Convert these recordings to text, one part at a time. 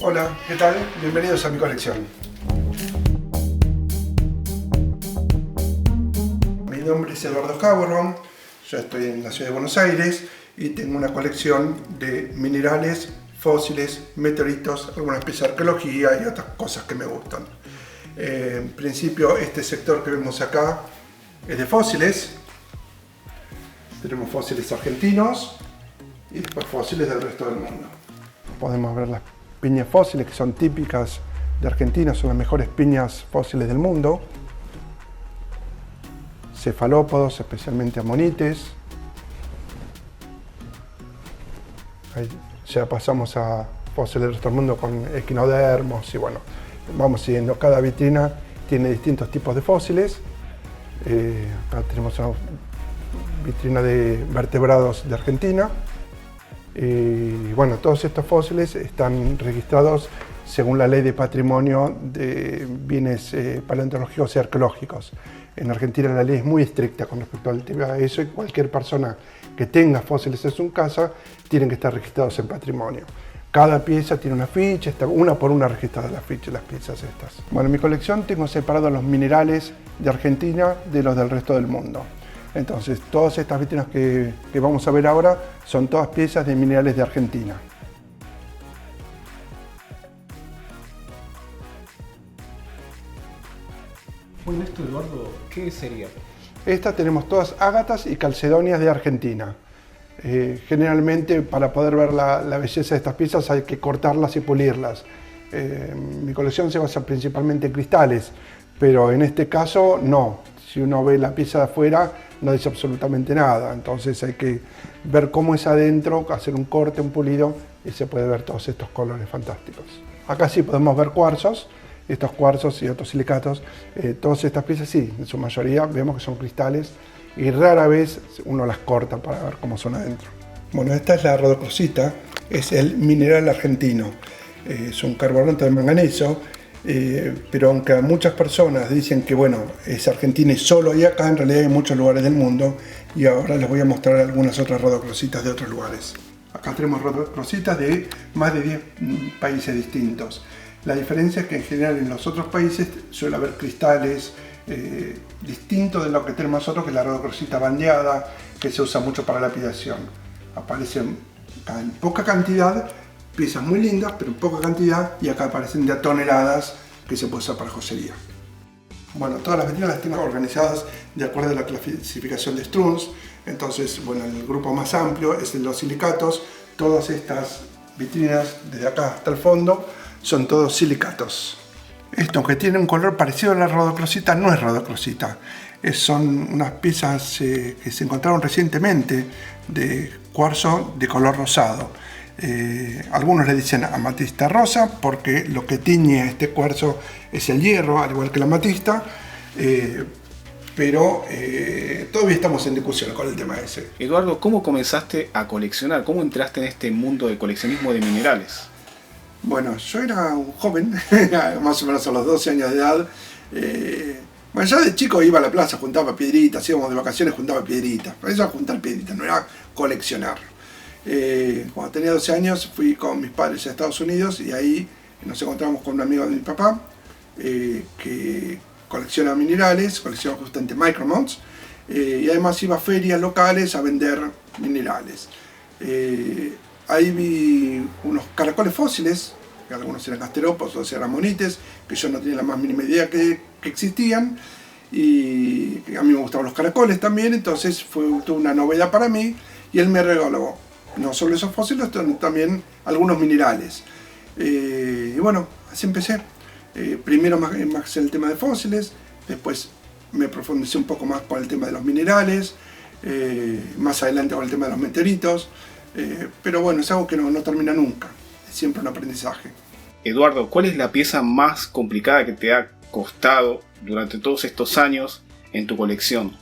Hola, ¿qué tal? Bienvenidos a mi colección. Mi nombre es Eduardo Caborrón, yo estoy en la ciudad de Buenos Aires y tengo una colección de minerales, fósiles, meteoritos, algunas piezas de arqueología y otras cosas que me gustan. En principio, este sector que vemos acá es de fósiles. Tenemos fósiles argentinos y después fósiles del resto del mundo. Podemos ver las piñas fósiles que son típicas de Argentina, son las mejores piñas fósiles del mundo. Cefalópodos, especialmente amonites. Ahí ya pasamos a fósiles del resto del mundo con equinodermos y bueno, vamos siguiendo. Cada vitrina tiene distintos tipos de fósiles. Acá tenemos una vitrina de vertebrados de Argentina. Y bueno, todos estos fósiles están registrados según la Ley de Patrimonio de Bienes Paleontológicos y Arqueológicos. En Argentina la ley es muy estricta con respecto al tema de eso y cualquier persona que tenga fósiles en su casa tienen que estar registrados en patrimonio. Cada pieza tiene una ficha, está una por una registrada las piezas estas. Bueno, en mi colección tengo separados los minerales de Argentina de los del resto del mundo. Entonces, todas estas vitrinas que vamos a ver ahora son todas piezas de minerales de Argentina. Bueno, esto, Eduardo, ¿qué sería? Estas tenemos todas ágatas y calcedonias de Argentina. Generalmente, para poder ver la belleza de estas piezas hay que cortarlas y pulirlas. Mi colección se basa principalmente en cristales, pero en este caso no. Si uno ve la pieza de afuera, no dice absolutamente nada. Entonces hay que ver cómo es adentro, hacer un corte, un pulido, y se puede ver todos estos colores fantásticos. Acá sí podemos ver cuarzos, estos cuarzos y otros silicatos. Todas estas piezas sí, en su mayoría vemos que son cristales y rara vez uno las corta para ver cómo son adentro. Bueno, esta es la rodocrosita, es el mineral argentino. Es un carbonato de manganeso. Pero aunque muchas personas dicen que bueno, es Argentina y solo hay acá, en realidad hay muchos lugares del mundo y ahora les voy a mostrar algunas otras rodocrositas de otros lugares. Acá tenemos rodocrositas de más de 10 países distintos. La diferencia es que en general en los otros países suele haber cristales distintos de lo que tenemos nosotros, que es la rodocrosita bandeada, que se usa mucho para lapidación. Aparecen en poca cantidad, piezas muy lindas, pero en poca cantidad, y acá aparecen de a toneladas que se puede usar para joyería. Bueno, todas las vitrinas las tengo organizadas de acuerdo a la clasificación de Strunz. Entonces, bueno, el grupo más amplio es el de los silicatos. Todas estas vitrinas, desde acá hasta el fondo, son todos silicatos. Esto, aunque tiene un color parecido a la rodocrosita, no es rodocrosita. Son unas piezas que se encontraron recientemente de cuarzo de color rosado. Algunos le dicen amatista rosa porque lo que tiñe este cuarzo es el hierro, al igual que la amatista, pero todavía estamos en discusión con el tema ese. Eduardo, ¿cómo comenzaste a coleccionar? ¿Cómo entraste en este mundo de coleccionismo de minerales? Bueno, yo era un joven, más o menos a los 12 años de edad. Bueno, ya de chico iba a la plaza, juntaba piedritas, íbamos de vacaciones, juntaba piedritas. Eso era juntar piedritas, no era coleccionar. Cuando tenía 12 años fui con mis padres a Estados Unidos y ahí nos encontramos con un amigo de mi papá que colecciona minerales, colecciona justamente micromons, y además iba a ferias locales a vender minerales. Ahí vi unos caracoles fósiles, que algunos eran gasterópodos, otros eran amonites, que yo no tenía la más mínima idea que existían, y a mí me gustaban los caracoles también, entonces fue una novedad para mí y él me regaló no solo esos fósiles, sino también algunos minerales. Y bueno, así empecé. Primero más en el tema de fósiles, después me profundicé un poco más con el tema de los minerales, más adelante con el tema de los meteoritos, pero bueno, es algo que no termina nunca, es siempre un aprendizaje. Eduardo, ¿cuál es la pieza más complicada que te ha costado durante todos estos años en tu colección?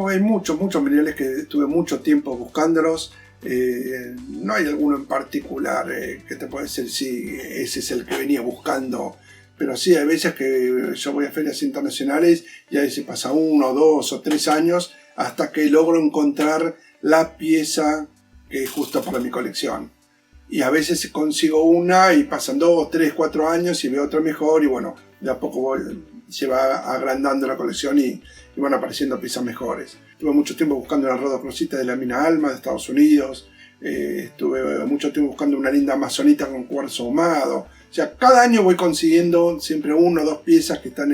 Hay muchos minerales que estuve mucho tiempo buscándolos. No hay alguno en particular que te pueda decir si ese es el que venía buscando, pero sí hay veces que yo voy a ferias internacionales y ahí se pasa 1, 2 o 3 años hasta que logro encontrar la pieza que es justo para mi colección. y a veces consigo una y pasan 2, 3, 4 años y veo otra mejor y bueno, de a poco se va agrandando la colección y van apareciendo piezas mejores. Estuve mucho tiempo buscando una Rhodos Rosita de la mina Alma de Estados Unidos, estuve mucho tiempo buscando una linda amazonita con cuarzo ahumado. O sea, cada año voy consiguiendo siempre 1 o 2 piezas que están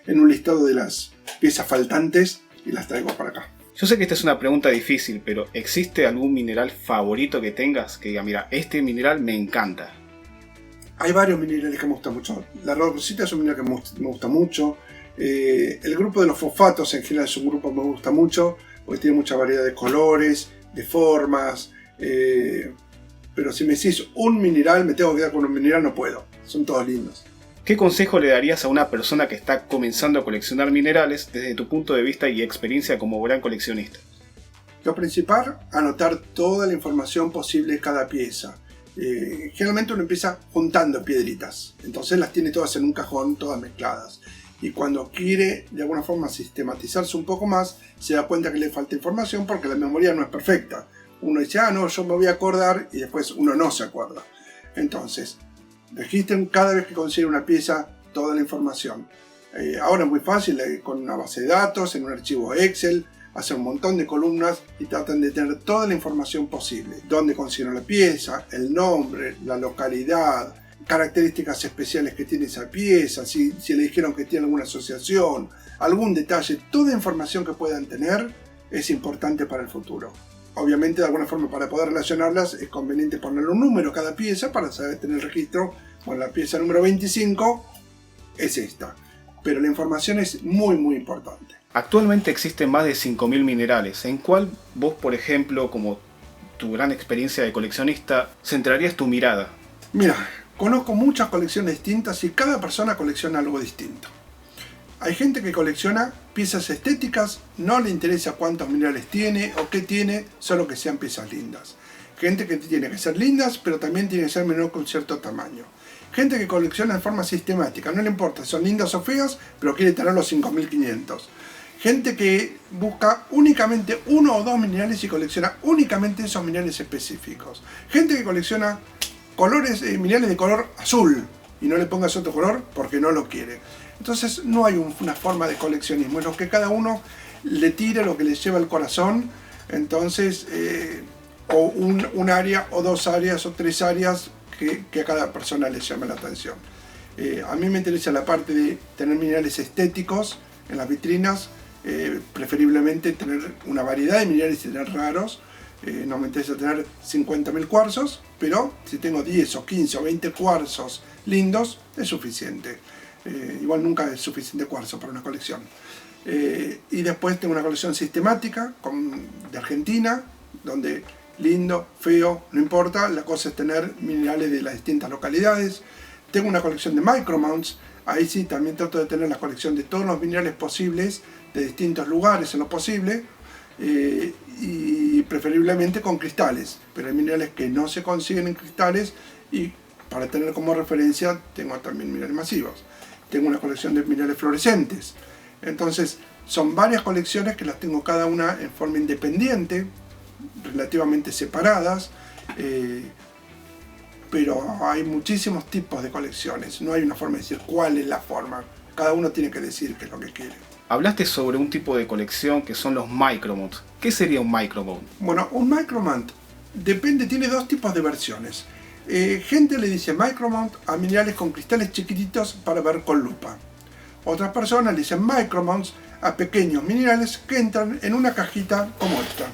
en un listado de las piezas faltantes y las traigo para acá. Yo sé que esta es una pregunta difícil, pero ¿existe algún mineral favorito que tengas que diga, mira, este mineral me encanta? Hay varios minerales que me gustan mucho. La Rhodos Rosita es un mineral que me gusta mucho. El grupo de los fosfatos en general es un grupo que me gusta mucho, porque tiene mucha variedad de colores, de formas. Pero si me decís un mineral, me tengo que quedar con un mineral, no puedo. Son todos lindos. ¿Qué consejo le darías a una persona que está comenzando a coleccionar minerales desde tu punto de vista y experiencia como gran coleccionista? Lo principal, anotar toda la información posible de cada pieza. Generalmente uno empieza juntando piedritas, entonces las tiene todas en un cajón, todas mezcladas. Y cuando quiere de alguna forma sistematizarse un poco más, se da cuenta que le falta información porque la memoria no es perfecta. Uno dice, no, yo me voy a acordar, y después uno no se acuerda. Entonces, registren cada vez que consiguen una pieza toda la información. Ahora es muy fácil, con una base de datos, en un archivo Excel, hacer un montón de columnas y tratan de tener toda la información posible. Dónde consiguieron la pieza, el nombre, la localidad, características especiales que tiene esa pieza, si le dijeron que tiene alguna asociación, algún detalle, toda información que puedan tener es importante para el futuro. Obviamente, de alguna forma, para poder relacionarlas es conveniente ponerle un número a cada pieza para saber tener el registro. Bueno, la pieza número 25 es esta, pero la información es muy muy importante. Actualmente existen más de 5.000 minerales. ¿En cuál vos, por ejemplo, como tu gran experiencia de coleccionista, centrarías tu mirada? Mira, conozco muchas colecciones distintas y cada persona colecciona algo distinto. Hay gente que colecciona piezas estéticas, no le interesa cuántos minerales tiene o qué tiene, solo que sean piezas lindas. Gente que tiene que ser lindas, pero también tiene que ser menor con cierto tamaño. Gente que colecciona de forma sistemática, no le importa si son lindas o feas, pero quiere tener los 5.500. Gente que busca únicamente 1 o 2 minerales y colecciona únicamente esos minerales específicos. Gente que colecciona minerales de color azul y no le pongas otro color porque no lo quiere. Entonces no hay una forma de coleccionismo, es lo que cada uno le tire, lo que le lleva al corazón. Entonces, o un área, o 2 áreas, o 3 áreas que a cada persona le llame la atención. A mí me interesa la parte de tener minerales estéticos en las vitrinas, preferiblemente tener una variedad de minerales y tener raros. No me interesa tener 50.000 cuarzos, pero si tengo 10 o 15 o 20 cuarzos lindos, es suficiente. Igual nunca es suficiente cuarzo para una colección. Y después tengo una colección sistemática de Argentina, donde lindo, feo, no importa, la cosa es tener minerales de las distintas localidades. Tengo una colección de micromounts, ahí sí también trato de tener la colección de todos los minerales posibles, de distintos lugares en lo posible, y preferiblemente con cristales, pero hay minerales que no se consiguen en cristales y para tener como referencia tengo también minerales masivos. Tengo una colección de minerales fluorescentes. Entonces, son varias colecciones que las tengo cada una en forma independiente, relativamente separadas, pero hay muchísimos tipos de colecciones. No hay una forma de decir cuál es la forma. Cada uno tiene que decir qué es lo que quiere. Hablaste sobre un tipo de colección que son los micromounts. ¿Qué sería un micromount? Bueno, un micromount depende, tiene 2 tipos de versiones. Gente le dice micromount a minerales con cristales chiquititos para ver con lupa. Otras personas le dicen micromounts a pequeños minerales que entran en una cajita como esta.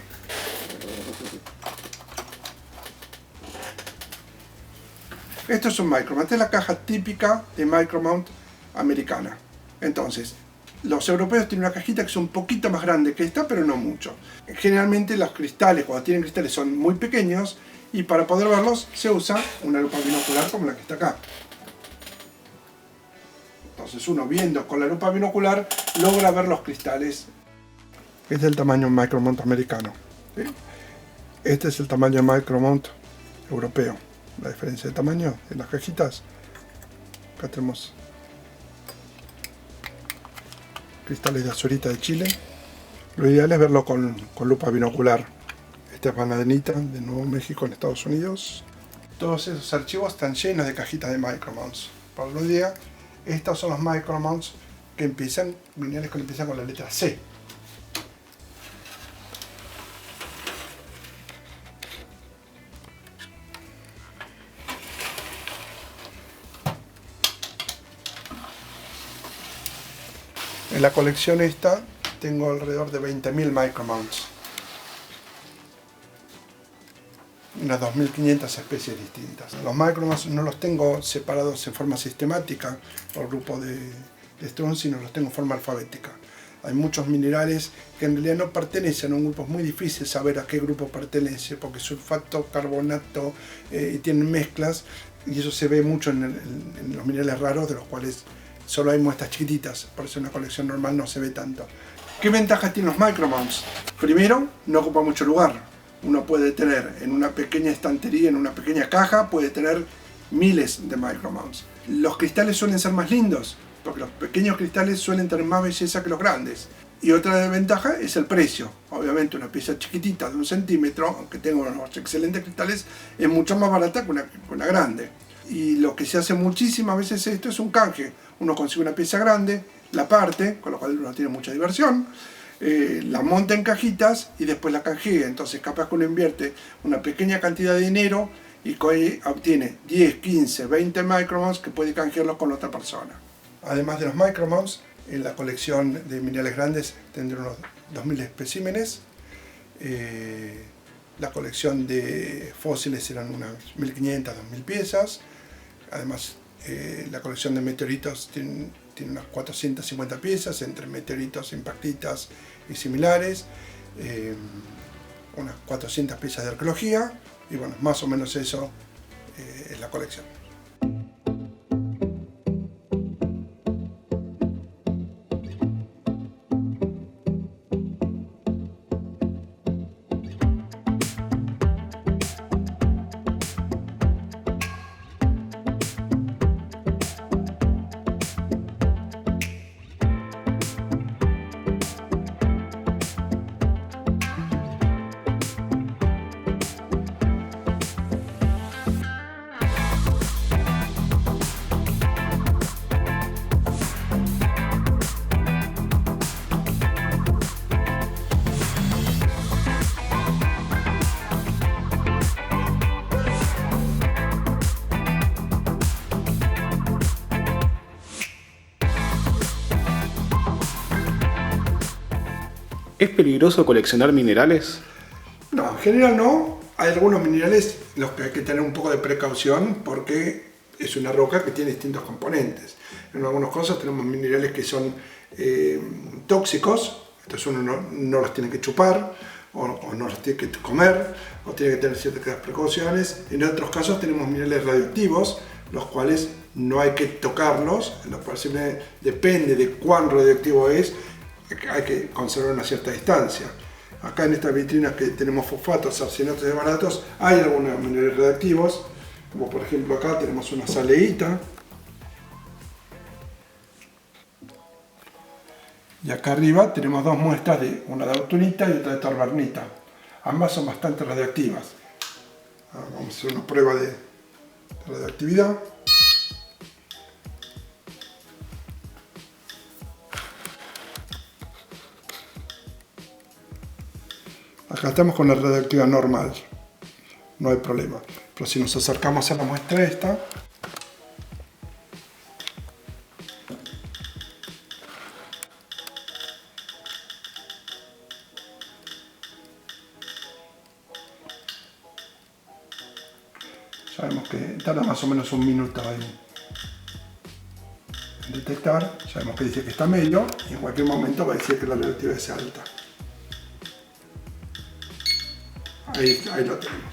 Esto es un micromount, esta es la caja típica de micromount americana. Entonces, los europeos tienen una cajita que es un poquito más grande que esta, pero no mucho. Generalmente los cristales, cuando tienen cristales, son muy pequeños y para poder verlos se usa una lupa binocular como la que está acá. Entonces uno viendo con la lupa binocular logra ver los cristales. Este es el tamaño micromount americano, ¿sí? Este es el tamaño micromount europeo. La diferencia de tamaño en las cajitas. Acá tenemos cristales de azurita de Chile. Lo ideal es verlo con lupa binocular. Esta es vanadinita de Nuevo México en Estados Unidos. Todos esos archivos están llenos de cajitas de micromounts. Por lo día, estos son los micromounts que empiezan, minerales que empiezan con la letra C. En la colección esta tengo alrededor de 20.000 micromounts. Unas 2.500 especies distintas. Los micromounts no los tengo separados en forma sistemática por grupo de Strunz, sino los tengo en forma alfabética. Hay muchos minerales que en realidad no pertenecen a un grupo, es muy difícil saber a qué grupo pertenece, porque sulfato, carbonato, y tienen mezclas, y eso se ve mucho en los minerales raros, de los cuales solo hay muestras chiquititas, por eso en una colección normal no se ve tanto. ¿Qué ventajas tienen los micromounts? Primero, no ocupa mucho lugar. Uno puede tener en una pequeña estantería, en una pequeña caja, puede tener miles de micromounts. Los cristales suelen ser más lindos, porque los pequeños cristales suelen tener más belleza que los grandes. Y otra desventaja es el precio. Obviamente una pieza chiquitita de 1 centímetro, aunque tenga unos excelentes cristales, es mucho más barata que una grande. Y lo que se hace muchísimas veces esto es un canje. Uno consigue una pieza grande, la parte, con lo cual uno tiene mucha diversión, la monta en cajitas y después la canjea. Entonces capaz que uno invierte una pequeña cantidad de dinero y obtiene 10, 15, 20 micromounts que puede canjearlos con otra persona. Además de los micromounts, en la colección de minerales grandes tendré unos 2.000 especímenes. La colección de fósiles serán unas 1.500, 2.000 piezas. Además, la colección de meteoritos tiene unas 450 piezas, entre meteoritos, impactitas y similares. Unas 400 piezas de arqueología. Y bueno, más o menos eso es la colección. ¿Es peligroso coleccionar minerales? No, en general no. Hay algunos minerales en los que hay que tener un poco de precaución porque es una roca que tiene distintos componentes. En algunos casos tenemos minerales que son tóxicos, entonces uno no los tiene que chupar o no los tiene que comer o tiene que tener ciertas precauciones. En otros casos tenemos minerales radioactivos, los cuales no hay que tocarlos, los cuales depende de cuán radioactivo es, hay que conservar una cierta distancia. Acá en estas vitrinas que tenemos fosfatos, arseniatos y baratos, hay algunos minerales radioactivos, como por ejemplo acá tenemos una saleíta. Y acá arriba tenemos dos muestras, una de autunita y otra de torbernita. Ambas son bastante radioactivas. Vamos a hacer una prueba de radioactividad. Acá estamos con la radioactividad normal, no hay problema. Pero si nos acercamos a la muestra esta, sabemos que tarda más o menos 1 minuto ahí en detectar. Sabemos que dice que está medio y en cualquier momento va a decir que la radioactividad es alta. Ahí lo tenemos.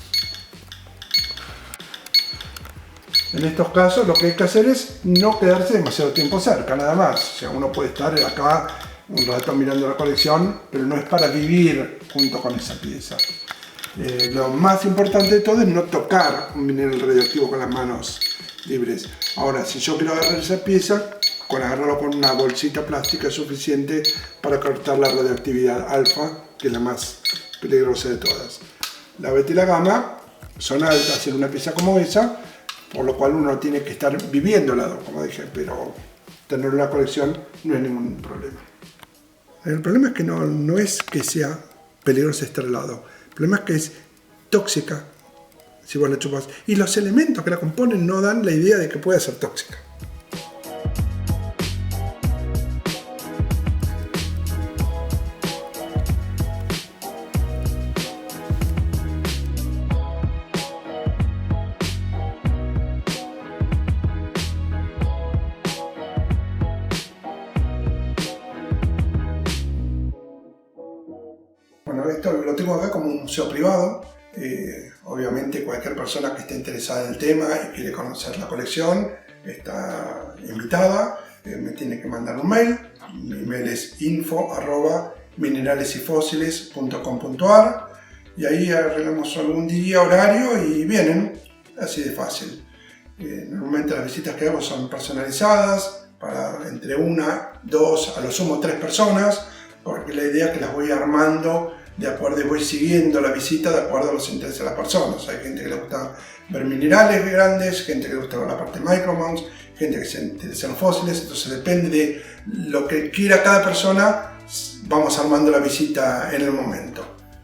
En estos casos lo que hay que hacer es no quedarse demasiado tiempo cerca, nada más. O sea, uno puede estar acá un rato mirando la colección, pero no es para vivir junto con esa pieza. Lo más importante de todo es no tocar un mineral radioactivo con las manos libres. Ahora, si yo quiero agarrar esa pieza, con agarrarlo con una bolsita plástica es suficiente para cortar la radioactividad alfa, que es la más peligrosa de todas. La beta y la gamma son altas en una pieza como esa, por lo cual uno tiene que estar viviéndola, como dije, pero tener una colección no es ningún problema. El problema es que no es que sea peligroso estar al lado, el problema es que es tóxica si vos la chupas, y los elementos que la componen no dan la idea de que pueda ser tóxica. Bueno, esto lo tengo acá como un museo privado. Obviamente cualquier persona que esté interesada en el tema y quiere conocer la colección está invitada. Me tiene que mandar un mail. Mi mail es info@mineralesyfósiles.com.ar y ahí arreglamos algún día, horario y vienen, así de fácil. Normalmente las visitas que hago son personalizadas para entre 1, 2, a lo sumo 3 personas, porque la idea es que las voy armando de acuerdo y voy siguiendo la visita de acuerdo a los intereses de las personas. Hay gente que le gusta ver minerales grandes, gente que le gusta ver la parte micromount, gente que se interesa en fósiles, entonces depende de lo que quiera cada persona, vamos armando la visita en el momento.